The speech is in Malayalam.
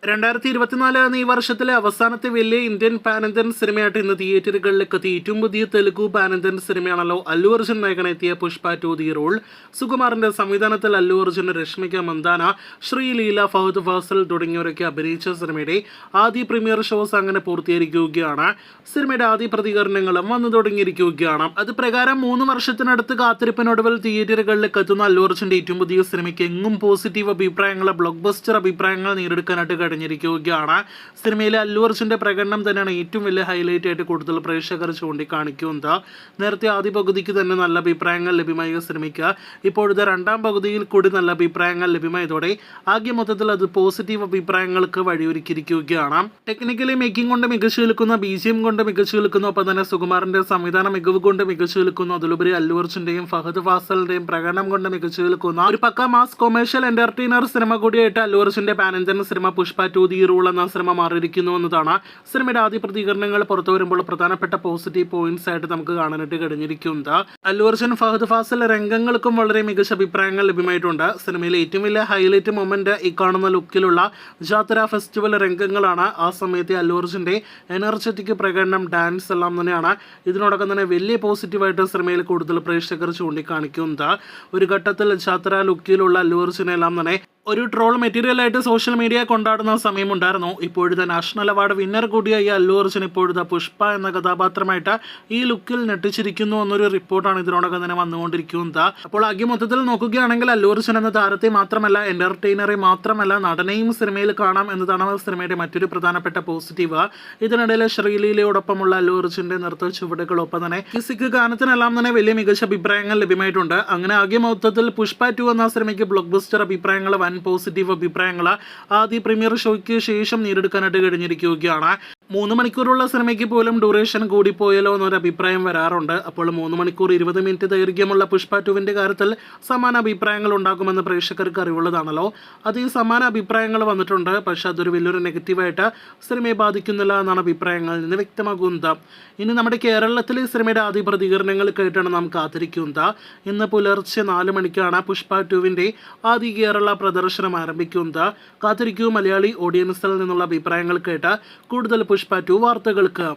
2024 എന്ന ഈ വർഷത്തിലെ അവസാനത്തെ വലിയ ഇന്ത്യൻ പാൻ ഇന്ത്യൻ സിനിമയായിട്ട് ഇന്ന് തിയേറ്ററുകളിലേക്ക് എത്തി ഏറ്റവും പുതിയ തെലുഗു പാൻ ഇന്ത്യൻ സിനിമയാണല്ലോ അല്ലു അർജുൻ നായകനെത്തിയ പുഷ്പ 2 ദി റോൾ. സുകുമാറിന്റെ സംവിധാനത്തിൽ അല്ലു അർജുൻ, രശ്മിക മന്ദാന, ശ്രീലീല, ഫഹദ് ഫാസിൽ തുടങ്ങിയവരൊക്കെ അഭിനയിച്ച സിനിമയുടെ ആദ്യ പ്രീമിയർ ഷോസ് അങ്ങനെ പൂർത്തീകരിക്കുകയാണ്. സിനിമയുടെ ആദ്യ പ്രതികരണങ്ങളും വന്നു തുടങ്ങിയിരിക്കുകയാണ്. അത് പ്രകാരം 3 വർഷത്തിനടുത്ത് കാത്തിരിപ്പിനൊടുവിൽ തിയേറ്ററുകളിലേക്ക് എത്തുന്ന അല്ലു അർജുന്റെ ഏറ്റവും പുതിയ സിനിമയ്ക്ക് എങ്ങും പോസിറ്റീവ് അഭിപ്രായങ്ങൾ, ബ്ലോക്ക് ബസ്റ്റർ അഭിപ്രായങ്ങൾ നേടിയെടുക്കാനായിട്ട് കഴിഞ്ഞിരിക്കുകയാണ്. സിനിമയിലെ അല്ലു അർജുന്റെ പ്രകടനം തന്നെയാണ് ഏറ്റവും വലിയ ഹൈലൈറ്റ് ആയിട്ട് കൂടുതൽ പ്രേക്ഷകർ ചൂണ്ടിക്കാണിക്കുന്നത്. നേരത്തെ ആദ്യ പകുതിക്ക് തന്നെ നല്ല അഭിപ്രായങ്ങൾ ലഭ്യമായ സിനിമയ്ക്ക് ഇപ്പോഴത്തെ രണ്ടാം പകുതിയിൽ കൂടി നല്ല അഭിപ്രായങ്ങൾ ലഭ്യമായതോടെ ആകെ മൊത്തത്തിൽ അത് പോസിറ്റീവ് അഭിപ്രായങ്ങൾക്ക് വഴിയൊരുക്കിയിരിക്കുകയാണ്. ടെക്നിക്കലി മേക്കിംഗ് കൊണ്ട് മികച്ചു നിൽക്കുന്ന, BGM കൊണ്ട് മികച്ചു നിൽക്കുന്നു, ഒപ്പം തന്നെ സുകുമാറിന്റെ സംവിധാന മികവ് കൊണ്ട് മികച്ചു നിൽക്കുന്നു. അതിലുപരി അല്ലു അർജുന്റെയും ഫഹദ് ഫാസലിന്റെയും പ്രകടനം കൊണ്ട് മികച്ചു നിൽക്കുന്ന ഒരു പക്ക മാസ് കൊമേഴ്ഷ്യൽ എന്റർടൈനർ സിനിമ കൂടിയായിട്ട് അല്ലു അർജുന്റെ pan Indian cinema Pushpa 2 the rule എന്ന സിനിമ മാറിയിരിക്കുന്നു എന്നതാണ് സിനിമയുടെ ആദ്യ പ്രതികരണങ്ങൾ പുറത്തു വരുമ്പോൾ പ്രധാനപ്പെട്ട പോസിറ്റീവ് പോയിന്റ്സ് ആയിട്ട് നമുക്ക് കാണാനായിട്ട് കഴിഞ്ഞിരിക്കുന്നത്. അല്ലു അർജുൻ, ഫഹദ് ഫാസിൽ രംഗങ്ങൾക്കും വളരെ മികച്ച അഭിപ്രായങ്ങൾ ലഭ്യമായിട്ടുണ്ട്. സിനിമയിലെ ഏറ്റവും വലിയ ഹൈലൈറ്റ് മൊമെന്റ് ഈ കാണുന്ന ലുക്കിലുള്ള ജാത്ര ഫെസ്റ്റിവൽ രംഗങ്ങളാണ്. ആ സമയത്തെ അല്ലു അർജുന്റെ എനർജറ്റിക് പ്രകടനം, ഡാൻസ് എല്ലാം തന്നെയാണ് ഇതിനോടൊപ്പം തന്നെ വലിയ പോസിറ്റീവായിട്ട് സിനിമയിൽ കൂടുതൽ പ്രേക്ഷകർ ചൂണ്ടിക്കാണിക്കുന്നത്. ഒരു ഘട്ടത്തിൽ ജാത്ര ലുക്കിലുള്ള അല്ലു അർജുനെല്ലാം തന്നെ ഒരു ട്രോൾ മെറ്റീരിയൽ ആയിട്ട് സോഷ്യൽ മീഡിയ കൊണ്ടാടുന്ന സമയമുണ്ടായിരുന്നു. ഇപ്പോഴത്തെ നാഷണൽ അവാർഡ് വിന്നർ കൂടിയായി അല്ലു അർജുൻ ഇപ്പോഴത്തെ പുഷ്പ എന്ന കഥാപാത്രമായിട്ട് ഈ ലുക്കിൽ ഞെട്ടിച്ചിരിക്കുന്നു എന്നൊരു റിപ്പോർട്ടാണ് ഇതിനോടൊപ്പം തന്നെ വന്നുകൊണ്ടിരിക്കുന്നത്. അപ്പോൾ ആകെ മൊത്തത്തിൽ നോക്കുകയാണെങ്കിൽ അല്ലു അർജുൻ എന്ന താരത്തെ മാത്രമല്ല, എന്റർടൈനറെ മാത്രമല്ല, നടനെയും സിനിമയിൽ കാണാം എന്നതാണ് സിനിമയുടെ മറ്റൊരു പ്രധാനപ്പെട്ട പോസിറ്റീവ്. ഇതിനിടയിൽ ശ്രീലീലയോടൊപ്പമുള്ള അല്ലു അർജുന്റെ നൃത്ത ചുവടുകളൊപ്പം തന്നെ ഫിസിക് ഗാനത്തിനെല്ലാം തന്നെ വലിയ മികച്ച അഭിപ്രായങ്ങൾ ലഭ്യമായിട്ടുണ്ട്. അങ്ങനെ ആകെ മൊത്തത്തിൽ പുഷ്പ 2 എന്ന സിനിമയ്ക്ക് ബ്ലോക്ക് ബസ്റ്റർ അഭിപ്രായങ്ങൾ, പോസിറ്റീവ് അഭിപ്രായങ്ങൾ ആദ്യ പ്രീമിയർ ഷോയ്ക്ക് ശേഷം നേടിയെടുക്കാനായിട്ട് കഴിഞ്ഞിരിക്കുകയാണ്. 3 മണിക്കൂറുള്ള സിനിമയ്ക്ക് പോലും ഡ്യൂറേഷൻ കൂടിപ്പോയല്ലോ എന്നൊരു അഭിപ്രായം വരാറുണ്ട്. അപ്പോൾ 3 മണിക്കൂർ 20 മിനിറ്റ് ദൈർഘ്യമുള്ള പുഷ്പ 2വിന്റെ കാര്യത്തിൽ സമാന അഭിപ്രായങ്ങൾ ഉണ്ടാകുമെന്ന് പ്രേക്ഷകർക്ക് അറിവുള്ളതാണല്ലോ. അതേ സമാന അഭിപ്രായങ്ങൾ വന്നിട്ടുണ്ട്. പക്ഷെ അതൊരു വലിയൊരു നെഗറ്റീവായിട്ട് സിനിമയെ ബാധിക്കുന്നില്ല എന്നാണ് അഭിപ്രായങ്ങളിൽ നിന്ന് വ്യക്തമാകുന്നത്. ഇനി നമ്മുടെ കേരളത്തിലെ സിനിമയുടെ ആദ്യ പ്രതികരണങ്ങൾ കേട്ടാണ് നാം കാത്തിരിക്കുന്നത്. ഇന്ന് പുലർച്ചെ 4 മണിക്കാണ് പുഷ്പ 2വിന്റെ ആദ്യ കേരള പ്രദർശനം ആരംഭിക്കുന്നത്. കാത്തിരിക്കൂ മലയാളി ഓഡിയൻസിൽ നിന്നുള്ള അഭിപ്രായങ്ങൾ കേട്ട് കൂടുതൽ പുഷ്പ 2 വാർത്തകൾക്ക്.